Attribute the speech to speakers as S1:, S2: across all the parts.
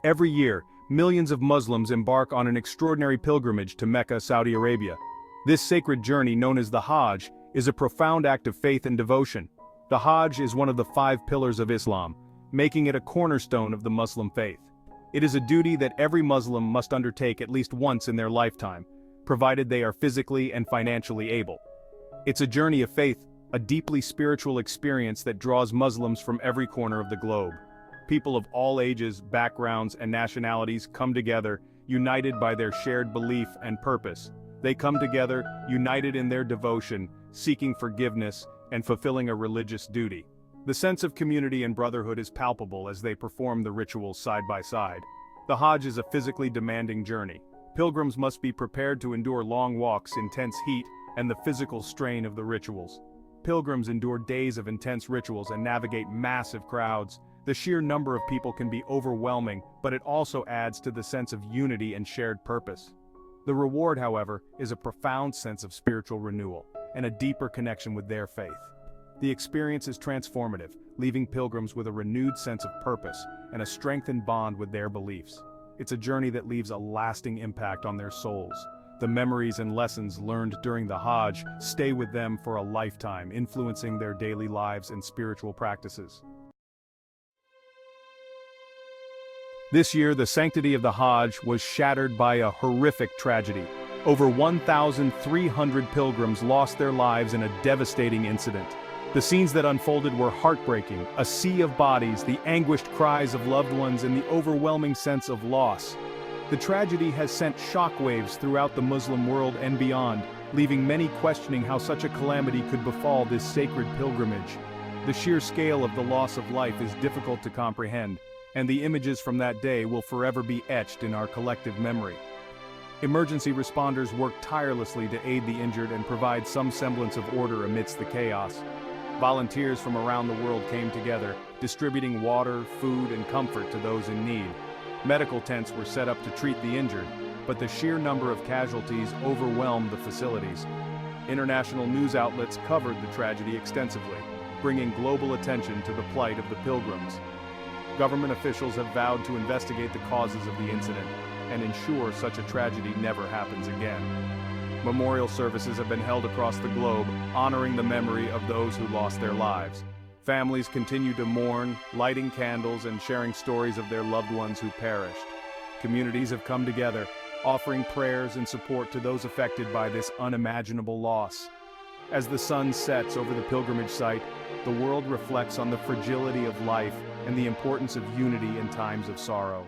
S1: Every year, millions of Muslims embark on an extraordinary pilgrimage to Mecca, Saudi Arabia. This sacred journey, known as the Hajj, is a profound act of faith and devotion. The Hajj is one of the 5 pillars of Islam, making it a cornerstone of the Muslim faith. It is a duty that every Muslim must undertake at least once in their lifetime, provided they are physically and financially able. It's a journey of faith, a deeply spiritual experience that draws Muslims from every corner of the globe. People of all ages, backgrounds, and nationalities come together, united by their shared belief and purpose. They come together, united in their devotion, seeking forgiveness, and fulfilling a religious duty. The sense of community and brotherhood is palpable as they perform the rituals side by side. The Hajj is a physically demanding journey. Pilgrims must be prepared to endure long walks, intense heat, and the physical strain of the rituals. Pilgrims endure days of intense rituals and navigate massive crowds. The sheer number of people can be overwhelming, but it also adds to the sense of unity and shared purpose. The reward, however, is a profound sense of spiritual renewal and a deeper connection with their faith. The experience is transformative, leaving pilgrims with a renewed sense of purpose and a strengthened bond with their beliefs. It's a journey that leaves a lasting impact on their souls. The memories and lessons learned during the Hajj stay with them for a lifetime, influencing their daily lives and spiritual practices. This year, the sanctity of the Hajj was shattered by a horrific tragedy. Over 1,300 pilgrims lost their lives in a devastating incident. The scenes that unfolded were heartbreaking, a sea of bodies, the anguished cries of loved ones, and the overwhelming sense of loss. The tragedy has sent shockwaves throughout the Muslim world and beyond, leaving many questioning how such a calamity could befall this sacred pilgrimage. The sheer scale of the loss of life is difficult to comprehend, and the images from that day will forever be etched in our collective memory. Emergency responders worked tirelessly to aid the injured and provide some semblance of order amidst the chaos. Volunteers from around the world came together, distributing water, food, and comfort to those in need. Medical tents were set up to treat the injured, but the sheer number of casualties overwhelmed the facilities. International news outlets covered the tragedy extensively, bringing global attention to the plight of the pilgrims. Government officials have vowed to investigate the causes of the incident and ensure such a tragedy never happens again. Memorial services have been held across the globe, honoring the memory of those who lost their lives. Families continue to mourn, lighting candles and sharing stories of their loved ones who perished. Communities have come together, offering prayers and support to those affected by this unimaginable loss. As the sun sets over the pilgrimage site, the world reflects on the fragility of life and the importance of unity in times of sorrow.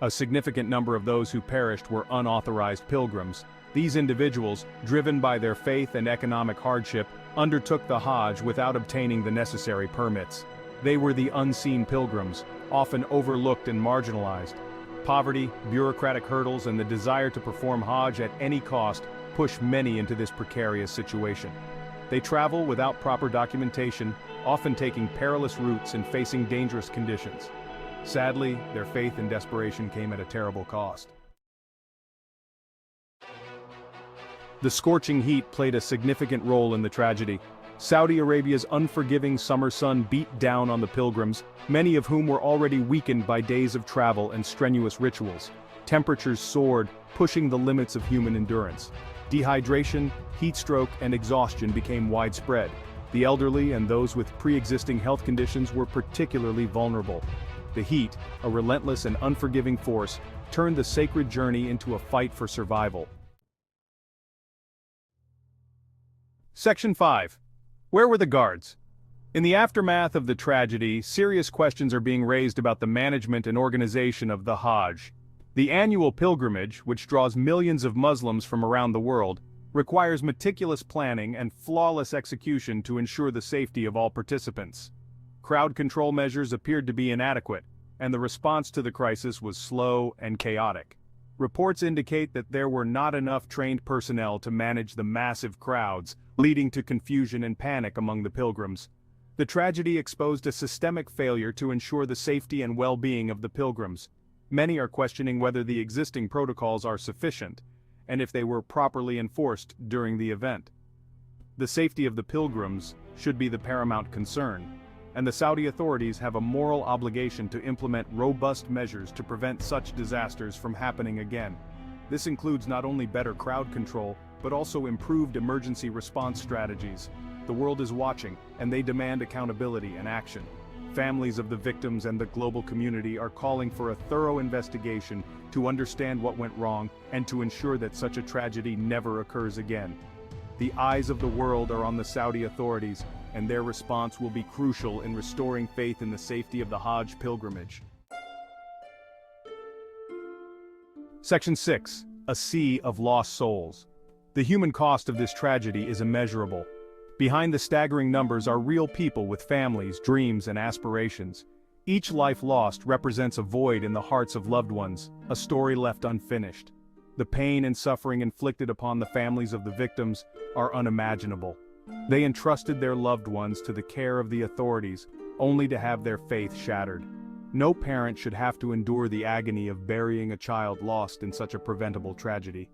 S1: A significant number of those who perished were unauthorized pilgrims. These individuals, driven by their faith and economic hardship, undertook the Hajj without obtaining the necessary permits. They were the unseen pilgrims, often overlooked and marginalized. Poverty, bureaucratic hurdles, and the desire to perform Hajj at any cost push many into this precarious situation. They travel without proper documentation, often taking perilous routes and facing dangerous conditions. Sadly, their faith and desperation came at a terrible cost. The scorching heat played a significant role in the tragedy. Saudi Arabia's unforgiving summer sun beat down on the pilgrims, many of whom were already weakened by days of travel and strenuous rituals. Temperatures soared, pushing the limits of human endurance. Dehydration, heat stroke, and exhaustion became widespread. The elderly and those with pre-existing health conditions were particularly vulnerable. The heat, a relentless and unforgiving force, turned the sacred journey into a fight for survival. Section 5. Where were the guards? In the aftermath of the tragedy, serious questions are being raised about the management and organization of the Hajj. The annual pilgrimage, which draws millions of Muslims from around the world, requires meticulous planning and flawless execution to ensure the safety of all participants. Crowd control measures appeared to be inadequate, and the response to the crisis was slow and chaotic. Reports indicate that there were not enough trained personnel to manage the massive crowds, leading to confusion and panic among the pilgrims. The tragedy exposed a systemic failure to ensure the safety and well-being of the pilgrims. Many are questioning whether the existing protocols are sufficient, and if they were properly enforced during the event. The safety of the pilgrims should be the paramount concern. and the Saudi authorities have a moral obligation to implement robust measures to prevent such disasters from happening again. This includes not only better crowd control, but also improved emergency response strategies. The world is watching, and they demand accountability and action. Families of the victims and the global community are calling for a thorough investigation to understand what went wrong and to ensure that such a tragedy never occurs again. The eyes of the world are on the Saudi authorities, and their response will be crucial in restoring faith in the safety of the Hajj pilgrimage. Section 6. A sea of lost souls. The human cost of this tragedy is immeasurable. Behind the staggering numbers are real people with families, dreams, and aspirations. Each life lost represents a void in the hearts of loved ones, a story left unfinished. The pain and suffering inflicted upon the families of the victims are unimaginable. They entrusted their loved ones to the care of the authorities, only to have their faith shattered. No parent should have to endure the agony of burying a child lost in such a preventable tragedy.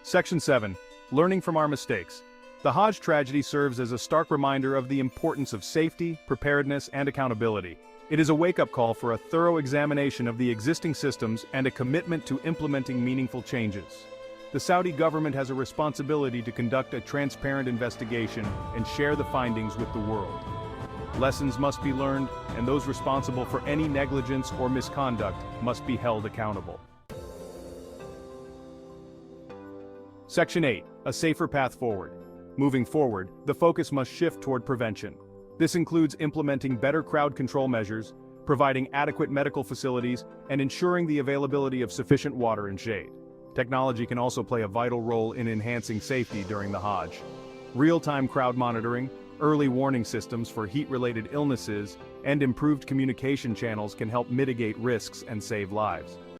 S1: Section 7. Learning from our mistakes. The Hajj tragedy serves as a stark reminder of the importance of safety, preparedness, and accountability. It is a wake-up call for a thorough examination of the existing systems and a commitment to implementing meaningful changes. The Saudi government has a responsibility to conduct a transparent investigation and share the findings with the world. Lessons must be learned, and those responsible for any negligence or misconduct must be held accountable. Section 8. A safer path forward. Moving forward, the focus must shift toward prevention. This includes implementing better crowd control measures, providing adequate medical facilities, and ensuring the availability of sufficient water and shade. Technology can also play a vital role in enhancing safety during the Hajj. Real-time crowd monitoring, early warning systems for heat-related illnesses, and improved communication channels can help mitigate risks and save lives.